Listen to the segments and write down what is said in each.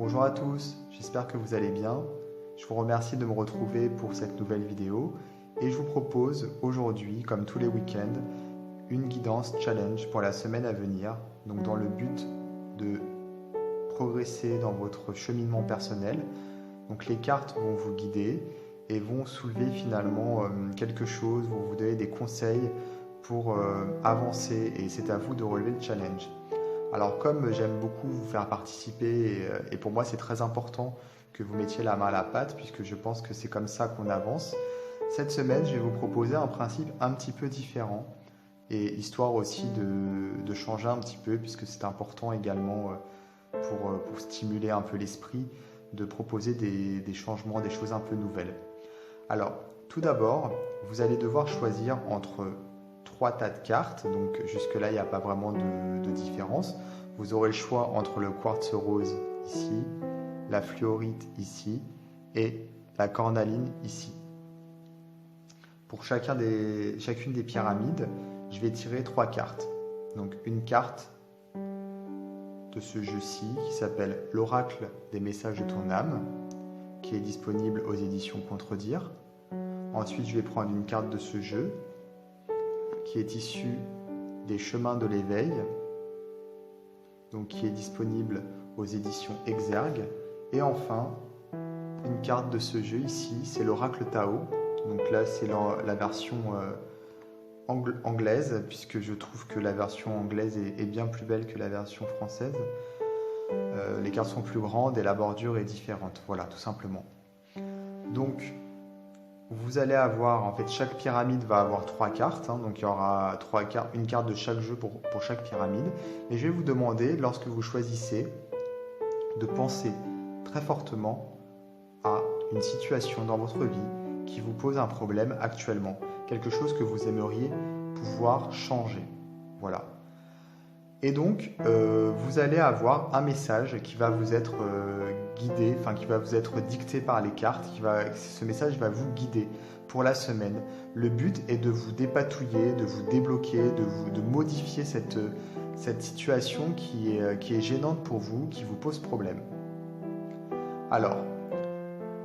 Bonjour à tous, j'espère que vous allez bien. Je vous remercie de me retrouver pour cette nouvelle vidéo et je vous propose aujourd'hui, comme tous les week-ends, une guidance challenge pour la semaine à venir, donc dans le but de progresser dans votre cheminement personnel. Donc les cartes vont vous guider et vont soulever finalement quelque chose, vont vous donner des conseils pour avancer et c'est à vous de relever le challenge. Alors comme j'aime beaucoup vous faire participer et pour moi c'est très important que vous mettiez la main à la pâte puisque je pense que c'est comme ça qu'on avance, cette semaine je vais vous proposer un principe un petit peu différent et histoire aussi de changer un petit peu puisque c'est important également pour stimuler un peu l'esprit de proposer des changements, des choses un peu nouvelles. Alors tout d'abord, vous allez devoir choisir entre trois tas de cartes, donc jusque-là il n'y a pas vraiment de différence. Vous aurez le choix entre le quartz rose ici, la fluorite ici et la cornaline ici. Pour chacune des pyramides, je vais tirer trois cartes. Donc une carte de ce jeu-ci qui s'appelle l'oracle des messages de ton âme, qui est disponible aux éditions Contredire. Ensuite, je vais prendre une carte de ce jeu qui est issu des chemins de l'éveil, donc qui est disponible aux éditions Exergue. Et enfin, une carte de ce jeu ici, c'est l'oracle Tao. Donc là, c'est la version anglaise, puisque je trouve que la version anglaise est bien plus belle que la version française. Les cartes sont plus grandes et la bordure est différente. Voilà, tout simplement. Donc, vous allez avoir, en fait, chaque pyramide va avoir trois cartes, donc il y aura une carte de chaque jeu pour chaque pyramide. Et je vais vous demander, lorsque vous choisissez, de penser très fortement à une situation dans votre vie qui vous pose un problème actuellement, quelque chose que vous aimeriez pouvoir changer. Voilà. Et donc, vous allez avoir un message qui va vous être guidé, qui va vous être dicté par les cartes. Ce message va vous guider pour la semaine. Le but est de vous dépatouiller, de vous débloquer, de modifier cette situation qui est gênante pour vous, qui vous pose problème. Alors,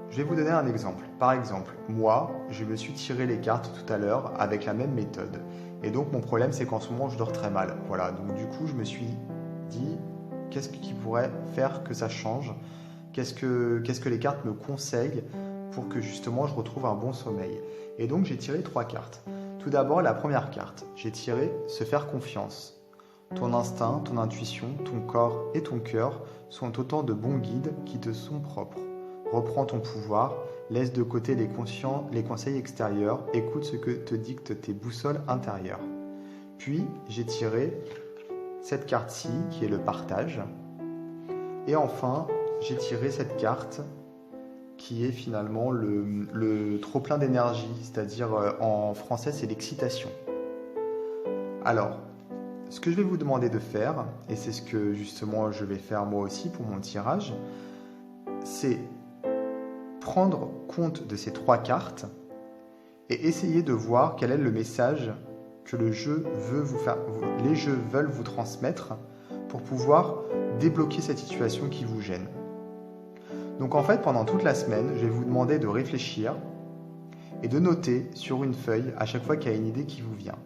je vais vous donner un exemple. Par exemple, moi, je me suis tiré les cartes tout à l'heure avec la même méthode. Et donc, mon problème, c'est qu'en ce moment, je dors très mal. Voilà, donc du coup, je me suis dit, qu'est-ce qui pourrait faire que ça change ? Qu'est-ce que les cartes me conseillent pour que justement, je retrouve un bon sommeil ? Et donc, j'ai tiré trois cartes. Tout d'abord, la première carte, j'ai tiré « Se faire confiance ». Ton instinct, ton intuition, ton corps et ton cœur sont autant de bons guides qui te sont propres. Reprends ton pouvoir, laisse de côté les conseils extérieurs, écoute ce que te dictent tes boussoles intérieures. Puis, j'ai tiré cette carte-ci, qui est le partage. Et enfin, j'ai tiré cette carte, qui est finalement le trop-plein d'énergie, c'est-à-dire en français, c'est l'excitation. Alors, ce que je vais vous demander de faire, et c'est ce que justement je vais faire moi aussi pour mon tirage, c'est prendre compte de ces trois cartes et essayer de voir quel est le message que les jeux veulent vous transmettre pour pouvoir débloquer cette situation qui vous gêne. Donc en fait, pendant toute la semaine, je vais vous demander de réfléchir et de noter sur une feuille à chaque fois qu'il y a une idée qui vous vient.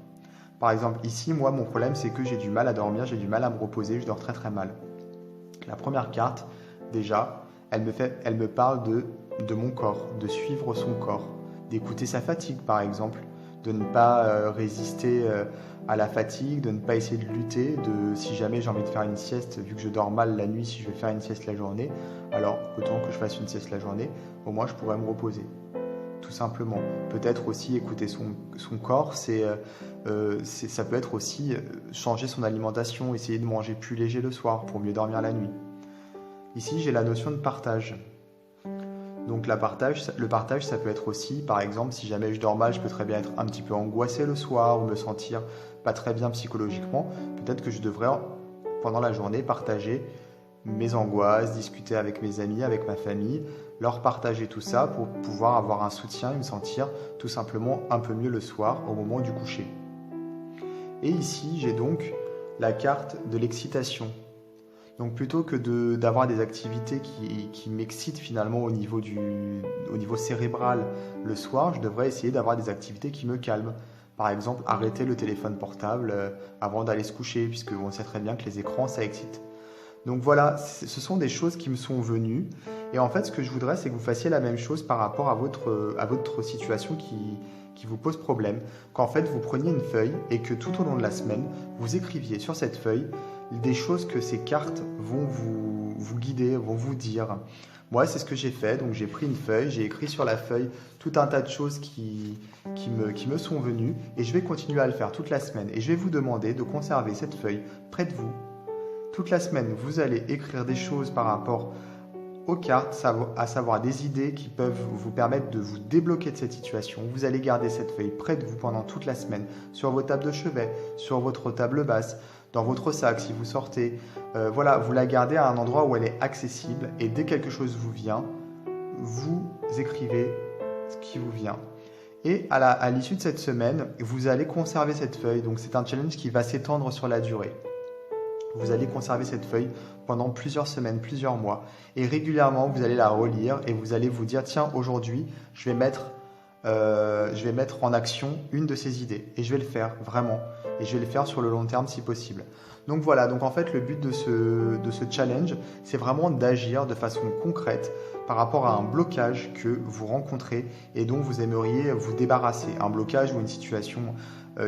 Par exemple, ici, moi, mon problème, c'est que j'ai du mal à dormir, j'ai du mal à me reposer, je dors très très mal. La première carte, déjà, elle me parle de mon corps, de suivre son corps, d'écouter sa fatigue par exemple, de ne pas résister à la fatigue, de ne pas essayer de lutter, si jamais j'ai envie de faire une sieste, vu que je dors mal la nuit, si je vais faire une sieste la journée, alors autant que je fasse une sieste la journée, au moins je pourrais me reposer. Tout simplement. Peut-être aussi écouter son corps, ça peut être aussi changer son alimentation, essayer de manger plus léger le soir pour mieux dormir la nuit. Ici, j'ai la notion de partage. Donc le partage, ça peut être aussi, par exemple, si jamais je dors mal, je peux très bien être un petit peu angoissé le soir ou me sentir pas très bien psychologiquement. Peut-être que je devrais, pendant la journée, partager mes angoisses, discuter avec mes amis, avec ma famille, leur partager tout ça pour pouvoir avoir un soutien et me sentir tout simplement un peu mieux le soir au moment du coucher. Et ici, j'ai donc la carte de l'excitation. Donc plutôt que d'avoir des activités qui m'excitent finalement au niveau cérébral le soir, je devrais essayer d'avoir des activités qui me calment. Par exemple, arrêter le téléphone portable avant d'aller se coucher, puisque on sait très bien que les écrans, ça excite. Donc voilà, ce sont des choses qui me sont venues. Et en fait, ce que je voudrais, c'est que vous fassiez la même chose par rapport à votre situation qui vous pose problème. Qu'en fait, vous preniez une feuille et que tout au long de la semaine, vous écriviez sur cette feuille des choses que ces cartes vont vous guider, vont vous dire. Moi, c'est ce que j'ai fait. Donc, j'ai pris une feuille, j'ai écrit sur la feuille tout un tas de choses qui me sont venues et je vais continuer à le faire toute la semaine. Et je vais vous demander de conserver cette feuille près de vous. Toute la semaine, vous allez écrire des choses par rapport aux cartes, à savoir des idées qui peuvent vous permettre de vous débloquer de cette situation. Vous allez garder cette feuille près de vous pendant toute la semaine, sur vos tables de chevet, sur votre table basse, dans votre sac si vous sortez. Voilà, vous la gardez à un endroit où elle est accessible et dès que quelque chose vous vient, vous écrivez ce qui vous vient. Et à l'issue de cette semaine, vous allez conserver cette feuille. Donc c'est un challenge qui va s'étendre sur la durée. Vous allez conserver cette feuille pendant plusieurs semaines, plusieurs mois. Et régulièrement, vous allez la relire et vous allez vous dire, tiens, aujourd'hui, je vais mettre en action une de ces idées. Et je vais le faire, vraiment. Et je vais le faire sur le long terme si possible. Donc voilà, donc en fait, le but de ce challenge, c'est vraiment d'agir de façon concrète par rapport à un blocage que vous rencontrez et dont vous aimeriez vous débarrasser. Un blocage ou une situation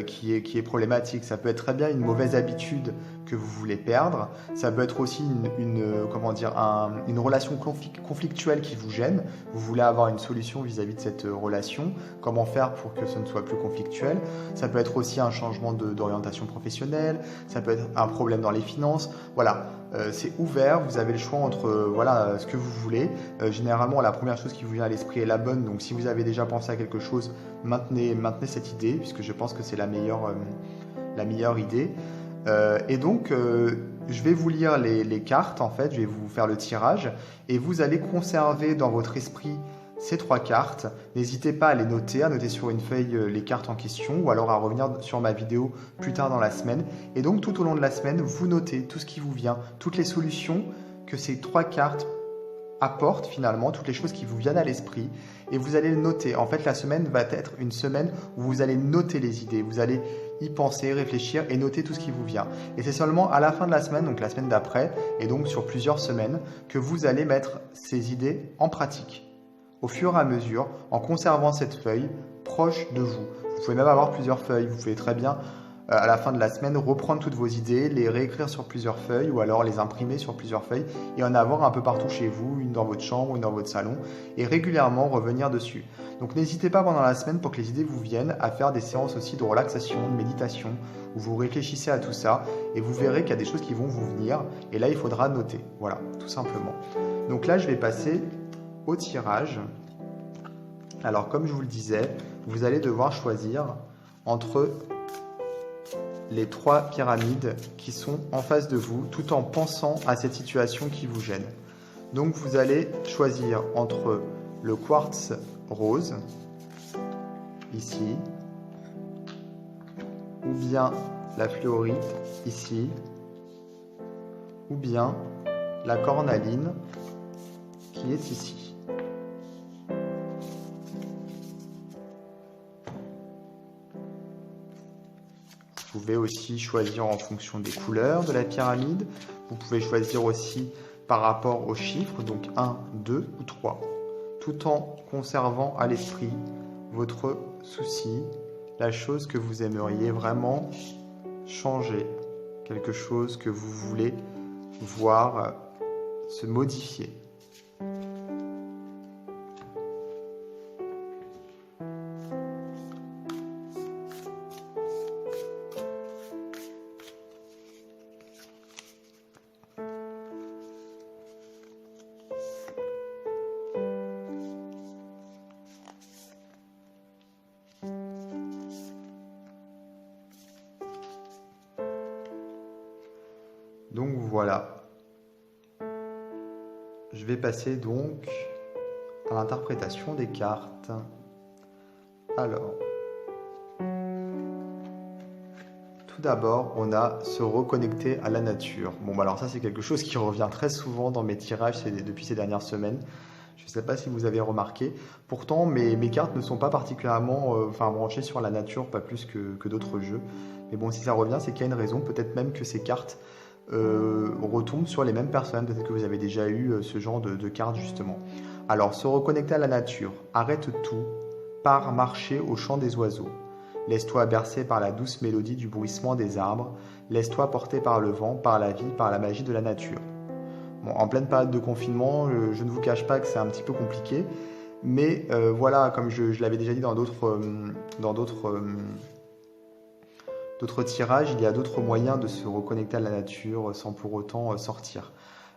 qui est problématique. Ça peut être très bien une mauvaise habitude que vous voulez perdre. Ça peut être aussi une relation conflictuelle qui vous gêne. Vous voulez avoir une solution vis-à-vis de cette relation. Comment faire pour que ce ne soit plus conflictuel? Ça peut être aussi un changement d'orientation professionnelle. Ça peut être un problème dans les finances. Voilà. C'est ouvert, vous avez le choix entre ce que vous voulez. Généralement, la première chose qui vous vient à l'esprit est la bonne. Donc, si vous avez déjà pensé à quelque chose, maintenez cette idée, puisque je pense que c'est la meilleure idée. Et donc, je vais vous lire les cartes, en fait. Je vais vous faire le tirage. Et vous allez conserver dans votre esprit ces 3 cartes. N'hésitez pas à les noter, à noter sur une feuille les cartes en question ou alors à revenir sur ma vidéo plus tard dans la semaine. Et donc tout au long de la semaine, vous notez tout ce qui vous vient, toutes les solutions que ces 3 cartes apportent finalement, toutes les choses qui vous viennent à l'esprit et vous allez le noter. En fait, la semaine va être une semaine où vous allez noter les idées, vous allez y penser, réfléchir et noter tout ce qui vous vient. Et c'est seulement à la fin de la semaine, donc la semaine d'après, et donc sur plusieurs semaines, que vous allez mettre ces idées en pratique. Au fur et à mesure, en conservant cette feuille proche de vous. Vous pouvez même avoir plusieurs feuilles. Vous pouvez très bien, à la fin de la semaine, reprendre toutes vos idées, les réécrire sur plusieurs feuilles ou alors les imprimer sur plusieurs feuilles et en avoir un peu partout chez vous, une dans votre chambre, une dans votre salon et régulièrement revenir dessus. Donc n'hésitez pas pendant la semaine pour que les idées vous viennent à faire des séances aussi de relaxation, de méditation où vous réfléchissez à tout ça et vous verrez qu'il y a des choses qui vont vous venir et là il faudra noter. Voilà, tout simplement. Donc là je vais passer au tirage. Alors comme je vous le disais, vous allez devoir choisir entre les 3 pyramides qui sont en face de vous tout en pensant à cette situation qui vous gêne. Donc vous allez choisir entre le quartz rose, ici, ou bien la fluorite, ici, ou bien la cornaline qui est ici. Vous pouvez aussi choisir en fonction des couleurs de la pyramide. Vous pouvez choisir aussi par rapport aux chiffres, donc 1, 2 ou 3, tout en conservant à l'esprit votre souci, la chose que vous aimeriez vraiment changer, quelque chose que vous voulez voir se modifier. Donc voilà, je vais passer donc à l'interprétation des cartes. Alors, tout d'abord, on a se reconnecter à la nature. Bon, bah alors ça, c'est quelque chose qui revient très souvent dans mes tirages depuis ces dernières semaines. Je ne sais pas si vous avez remarqué. Pourtant, mes cartes ne sont pas particulièrement branchées sur la nature, pas plus que d'autres jeux. Mais bon, si ça revient, c'est qu'il y a une raison. Peut-être même que ces cartes retombent sur les mêmes personnes. Peut-être que vous avez déjà eu ce genre de cartes, justement. Alors, se reconnecter à la nature. Arrête tout. Pars marcher au chant des oiseaux. Laisse-toi bercer par la douce mélodie du bruissement des arbres. Laisse-toi porter par le vent, par la vie, par la magie de la nature. Bon, en pleine période de confinement, je ne vous cache pas que c'est un petit peu compliqué. Mais voilà, comme je l'avais déjà dit dans d'autres tirages, il y a d'autres moyens de se reconnecter à la nature sans pour autant sortir.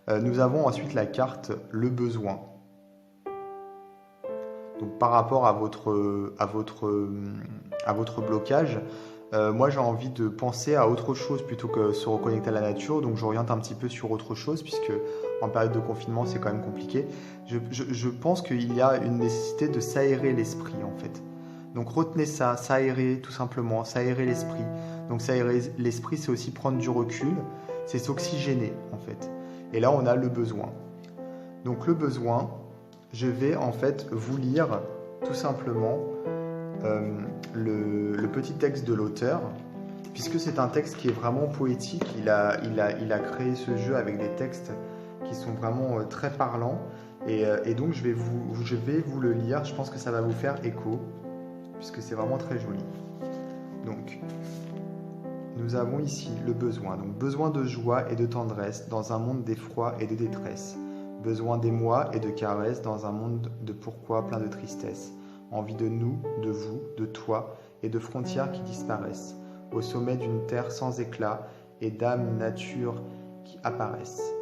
Nous avons ensuite la carte Le Besoin. Donc, par rapport à votre blocage, moi j'ai envie de penser à autre chose plutôt que se reconnecter à la nature. Donc j'oriente un petit peu sur autre chose puisque en période de confinement c'est quand même compliqué. Je pense qu'il y a une nécessité de s'aérer l'esprit en fait. Donc retenez ça, s'aérer tout simplement, s'aérer l'esprit. Donc s'aérer l'esprit, c'est aussi prendre du recul, c'est s'oxygéner en fait. Et là on a le besoin. Donc le besoin, je vais en fait vous lire tout simplement le petit texte de l'auteur, puisque c'est un texte qui est vraiment poétique. Il a créé ce jeu avec des textes qui sont vraiment très parlants. Et donc je vais vous le lire, je pense que ça va vous faire écho, puisque c'est vraiment très joli. Donc, nous avons ici le besoin. Donc, besoin de joie et de tendresse dans un monde d'effroi et de détresse. Besoin d'émoi et de caresses dans un monde de pourquoi plein de tristesse. Envie de nous, de vous, de toi et de frontières qui disparaissent. Au sommet d'une terre sans éclat et d'âmes nature qui apparaissent.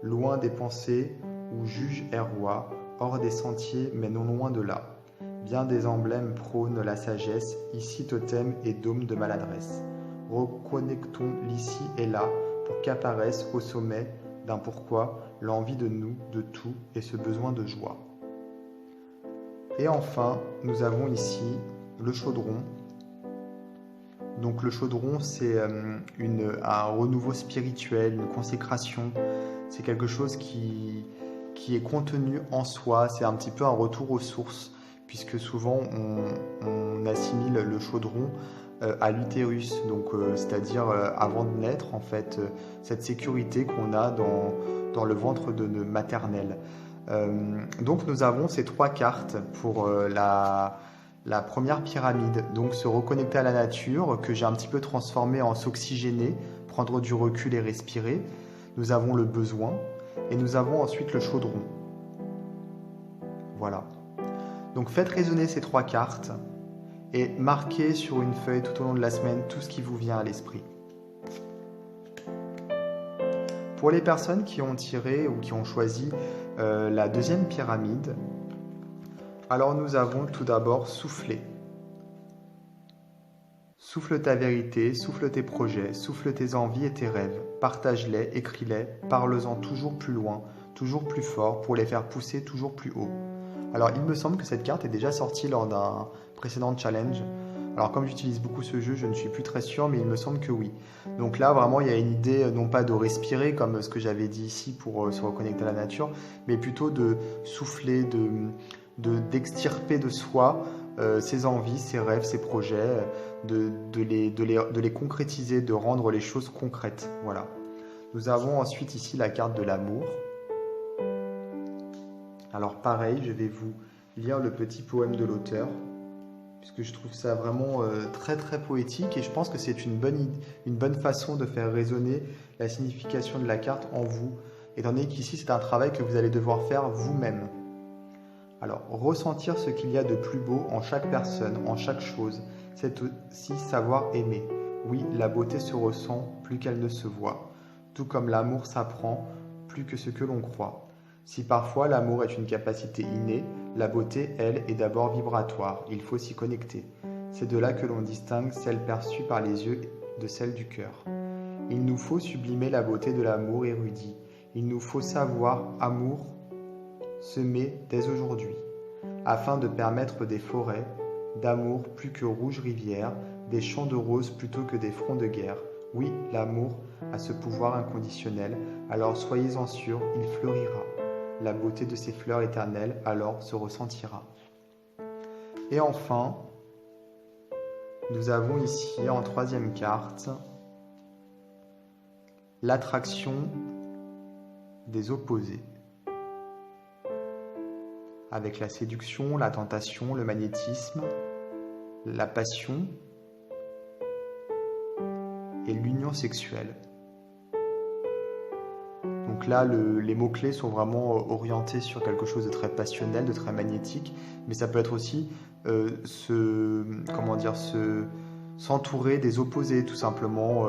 Loin des pensées où juge est roi, hors des sentiers mais non loin de là. Bien des emblèmes prônent la sagesse, ici totem et dôme de maladresse. Reconnectons l'ici et là pour qu'apparaisse au sommet d'un pourquoi l'envie de nous, de tout et ce besoin de joie. Et enfin, nous avons ici le chaudron. Donc le chaudron, c'est un renouveau spirituel, une consécration. C'est quelque chose qui est contenu en soi. C'est un petit peu un retour aux sources, puisque souvent on assimile le chaudron à l'utérus, donc c'est-à-dire avant de naître, en fait, cette sécurité qu'on a dans le ventre de notre maternelle. Donc nous avons ces trois cartes pour la première pyramide, donc se reconnecter à la nature, que j'ai un petit peu transformé en s'oxygéner, prendre du recul et respirer. Nous avons le besoin et nous avons ensuite le chaudron. Voilà. Donc faites résonner ces trois cartes et marquez sur une feuille tout au long de la semaine tout ce qui vous vient à l'esprit. Pour les personnes qui ont tiré ou qui ont choisi la deuxième pyramide, alors nous avons tout d'abord souffler. Souffle ta vérité, souffle tes projets, souffle tes envies et tes rêves. Partage-les, écris-les, parle-en toujours plus loin, toujours plus fort pour les faire pousser toujours plus haut. Alors il me semble que cette carte est déjà sortie lors d'un précédent challenge. Alors comme j'utilise beaucoup ce jeu, je ne suis plus très sûr, mais il me semble que oui. Donc là vraiment il y a une idée non pas de respirer comme ce que j'avais dit ici pour se reconnecter à la nature, mais plutôt de souffler, d'extirper de soi ses envies, ses rêves, ses projets, de les concrétiser, de rendre les choses concrètes. Voilà. Nous avons ensuite ici la carte de l'amour. Alors pareil, je vais vous lire le petit poème de l'auteur, puisque je trouve ça vraiment très très poétique et je pense que c'est une bonne façon de faire résonner la signification de la carte en vous, étant donné qu'ici c'est un travail que vous allez devoir faire vous-même. Alors, ressentir ce qu'il y a de plus beau en chaque personne, en chaque chose, c'est aussi savoir aimer. Oui, la beauté se ressent plus qu'elle ne se voit, tout comme l'amour s'apprend plus que ce que l'on croit. Si parfois l'amour est une capacité innée, la beauté, elle, est d'abord vibratoire, il faut s'y connecter. C'est de là que l'on distingue celle perçue par les yeux de celle du cœur. Il nous faut sublimer la beauté de l'amour érudit, il nous faut savoir amour semer dès aujourd'hui, afin de permettre des forêts d'amour plus que rouges rivières, des champs de roses plutôt que des fronts de guerre. Oui, l'amour a ce pouvoir inconditionnel, alors soyez-en sûrs, il fleurira. La beauté de ces fleurs éternelles alors se ressentira. Et enfin, nous avons ici en troisième carte l'attraction des opposés. Avec la séduction, la tentation, le magnétisme, la passion et l'union sexuelle. Donc là, les mots-clés sont vraiment orientés sur quelque chose de très passionnel, de très magnétique, mais ça peut être aussi s'entourer des opposés, tout simplement.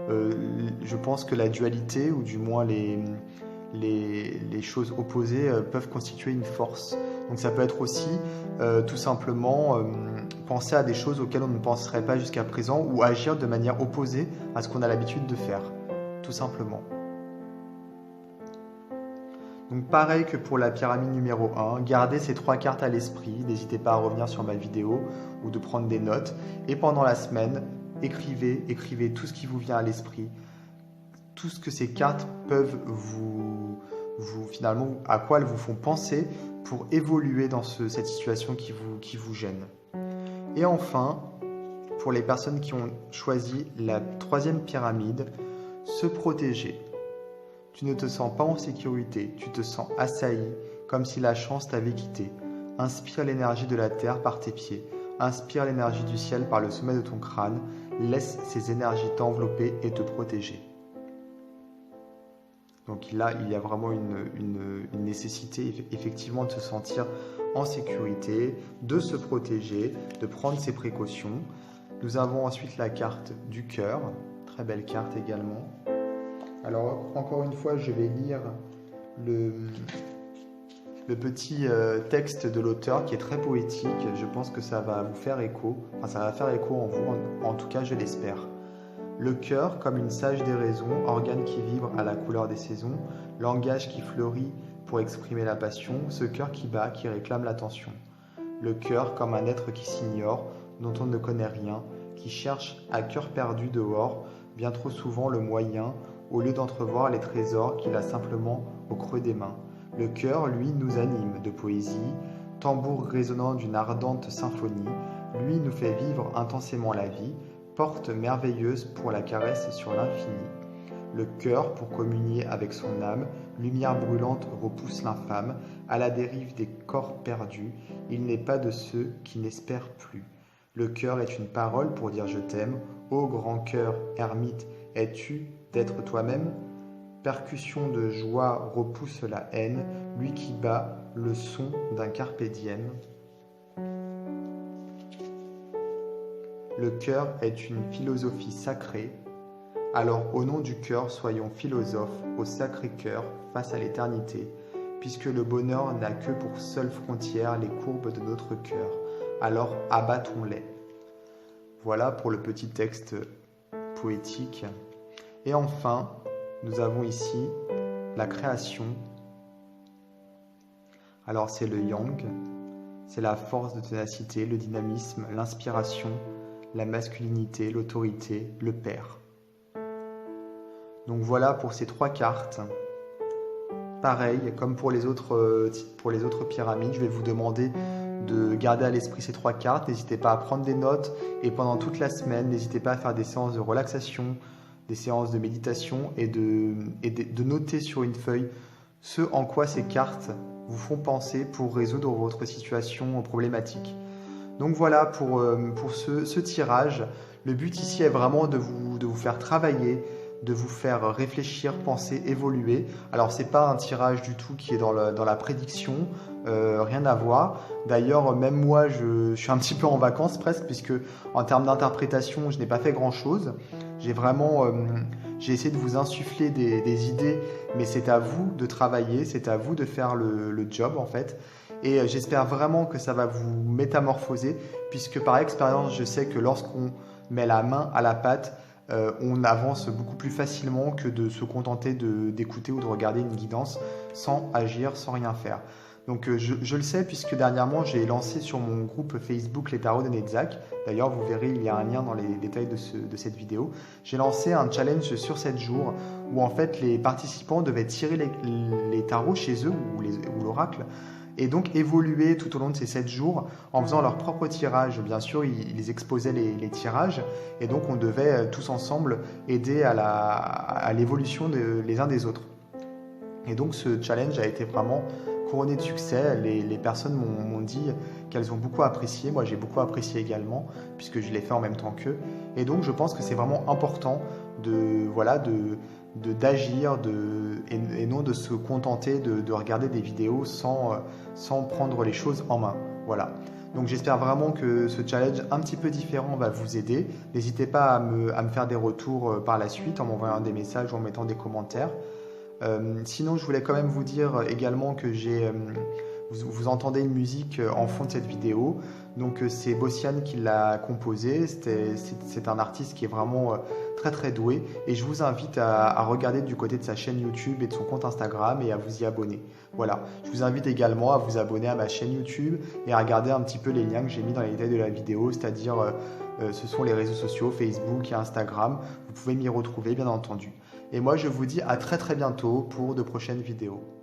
Je pense que la dualité, ou du moins les choses opposées, peuvent constituer une force. Donc ça peut être aussi tout simplement penser à des choses auxquelles on ne penserait pas jusqu'à présent, ou agir de manière opposée à ce qu'on a l'habitude de faire, tout simplement. Donc pareil que pour la pyramide numéro 1, gardez ces 3 cartes à l'esprit, n'hésitez pas à revenir sur ma vidéo ou de prendre des notes. Et pendant la semaine, écrivez tout ce qui vous vient à l'esprit, tout ce que ces cartes peuvent finalement, à quoi elles vous font penser pour évoluer dans cette situation qui vous gêne. Et enfin, pour les personnes qui ont choisi la 3e pyramide, se protéger. Tu ne te sens pas en sécurité, tu te sens assailli, comme si la chance t'avait quitté. Inspire l'énergie de la terre par tes pieds, inspire l'énergie du ciel par le sommet de ton crâne, laisse ces énergies t'envelopper et te protéger. Donc là, il y a vraiment une nécessité effectivement de se sentir en sécurité, de se protéger, de prendre ses précautions. Nous avons ensuite la carte du cœur, très belle carte également. Alors, encore une fois, je vais lire le petit texte de l'auteur qui est très poétique. Je pense que ça va vous faire écho. Enfin, ça va faire écho en vous, en tout cas, je l'espère. Le cœur, comme une sage déraison, organe qui vibre à la couleur des saisons, langage qui fleurit pour exprimer la passion, ce cœur qui bat, qui réclame l'attention. Le cœur, comme un être qui s'ignore, dont on ne connaît rien, qui cherche à cœur perdu dehors, bien trop souvent le moyen, au lieu d'entrevoir les trésors qu'il a simplement au creux des mains. Le cœur, lui, nous anime de poésie, tambour résonnant d'une ardente symphonie, lui nous fait vivre intensément la vie, porte merveilleuse pour la caresse sur l'infini. Le cœur, pour communier avec son âme, lumière brûlante repousse l'infâme, à la dérive des corps perdus, il n'est pas de ceux qui n'espèrent plus. Le cœur est une parole pour dire je t'aime, ô grand cœur, ermite, es-tu d'être toi-même? Percussion de joie repousse la haine, lui qui bat le son d'un carpe diem. Le cœur est une philosophie sacrée, alors au nom du cœur soyons philosophes au sacré cœur face à l'éternité, puisque le bonheur n'a que pour seule frontière les courbes de notre cœur, alors abattons-les. Voilà pour le petit texte poétique. Et enfin, nous avons ici la création. Alors c'est le yang, c'est la force de ténacité, le dynamisme, l'inspiration, la masculinité, l'autorité, le père. Donc voilà pour ces 3 cartes. Pareil, comme pour les autres pyramides, je vais vous demander de garder à l'esprit ces 3 cartes. N'hésitez pas à prendre des notes et pendant toute la semaine, n'hésitez pas à faire des séances de relaxation, des séances de méditation et de noter sur une feuille ce en quoi ces cartes vous font penser pour résoudre votre situation problématique. Donc voilà pour ce tirage. Le but ici est vraiment de vous faire travailler, de vous faire réfléchir, penser, évoluer. Alors c'est pas un tirage du tout qui est dans la prédiction, rien à voir. D'ailleurs, même moi, je suis un petit peu en vacances presque, puisque en termes d'interprétation, je n'ai pas fait grand-chose. J'ai essayé de vous insuffler des idées, mais c'est à vous de travailler, c'est à vous de faire le job en fait. Et j'espère vraiment que ça va vous métamorphoser, puisque par expérience, je sais que lorsqu'on met la main à la pâte, on avance beaucoup plus facilement que de se contenter d'écouter ou de regarder une guidance sans agir, sans rien faire. Donc je le sais puisque dernièrement j'ai lancé sur mon groupe Facebook les tarots de Netzach. D'ailleurs vous verrez il y a un lien dans les détails de cette vidéo. J'ai lancé un challenge sur 7 jours où en fait les participants devaient tirer les tarots chez eux ou l'oracle et donc évoluer tout au long de ces 7 jours en faisant leur propre tirage. Bien sûr ils exposaient les tirages et donc on devait tous ensemble aider à l'évolution les uns des autres. Et donc ce challenge a été vraiment couronné de succès. Les personnes m'ont dit qu'elles ont beaucoup apprécié. Moi, j'ai beaucoup apprécié également, puisque je l'ai fait en même temps qu'eux. Et donc, je pense que c'est vraiment important d'agir et non de se contenter de regarder des vidéos sans prendre les choses en main. Voilà. Donc j'espère vraiment que ce challenge un petit peu différent va vous aider. N'hésitez pas à me faire des retours par la suite en m'envoyant des messages ou en mettant des commentaires. Sinon, je voulais quand même vous dire également que vous entendez une musique en fond de cette vidéo. Donc c'est Bossiane qui l'a composée. C'est un artiste qui est vraiment très très doué. Et je vous invite à regarder du côté de sa chaîne YouTube et de son compte Instagram et à vous y abonner. Voilà. Je vous invite également à vous abonner à ma chaîne YouTube et à regarder un petit peu les liens que j'ai mis dans les détails de la vidéo, c'est-à-dire ce sont les réseaux sociaux, Facebook et Instagram. Vous pouvez m'y retrouver bien entendu. Et moi, je vous dis à très très bientôt pour de prochaines vidéos.